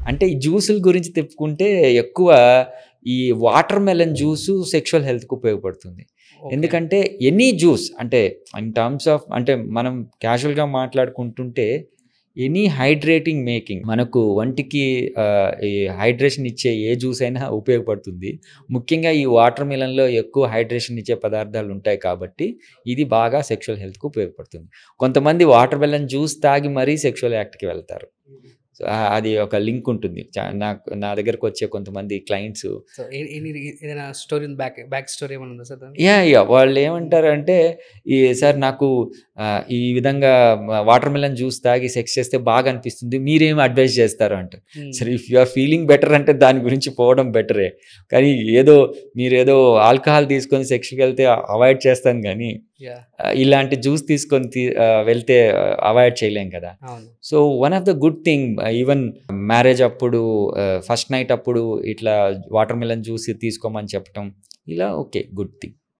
అంటే ఈ జ్యూసుల గురించి చెప్పుకుంటే ఎక్కువ ఈ వాటర్ మెలన్ జ్యూసు సెక్షువల్ హెల్త్‌కి ఉపయోగపడుతుంది. ఓకే. ఎందుకంటే ఎనీ జ్యూస్ అంటే ఇన్ టర్మ్స్ ఆఫ్ అంటే మనం క్యాజువల్‌గా మాట్లాడుకుంటుంటే ఎనీ హైడ్రేటింగ్ మేకింగ్ మనకు వంటికి ఈ హైడ్రేషన్ ఇచ్చే ఏ జ్యూస్ అయినా ఉపయోగపడుతుంది. ముఖ్యంగా ఈ వాటర్ మిలన్‌లో ఎక్కువ హైడ్రేషన్ ఇచ్చే పదార్థాలు ఉంటాయి కాబట్టి ఇది బాగా సెక్షువల్ హెల్త్‌కి ఉపయోగపడుతుంది. కొంతమంది వాటర్ మెలన్ జ్యూస్ తాగి మరీ సెక్షువల్ యాక్ట్‌కి వెళ్తారు. సో, అది ఒక లింక్ ఉంటుంది. నా దగ్గరకొచ్చే కొంతమంది క్లయింట్స్ సో, ఏదైనా స్టోరీ బ్యాక్ స్టోరీ ఏమైనా ఉందా సార్ దానికి? యాహ్! వాళ్ళేమంటారంటే, సార్ నాకు ఈ విధంగా వాటర్ మెలన్ జ్యూస్ తాగి సెక్స్ చేస్తే బాగా అనిపిస్తుంది. మీరేమి అడ్వైస్ చేస్తారు అంటారు. సరే if you are feeling better అంటే దాని గురించి పోవడం బెటరే. కానీ మీరేదో ఆల్కహాల్ తీసుకొని సెక్స్‌కెళ్తే అవాయిడ్ చేస్తాను గానీ, యాహ్! ఇలాంటి జ్యూస్ తీసుకొని వెళ్తే అవాయిడ్ చేయలేం కదా! అవును. So, one of the good thing even marriage అప్పుడు ఫస్ట్ నైట్ అప్పుడు ఇట్లా వాటర్ మెలన్ జ్యూస్ తీసుకోమని చెప్పటం ఇలా ఓకే. Good thing.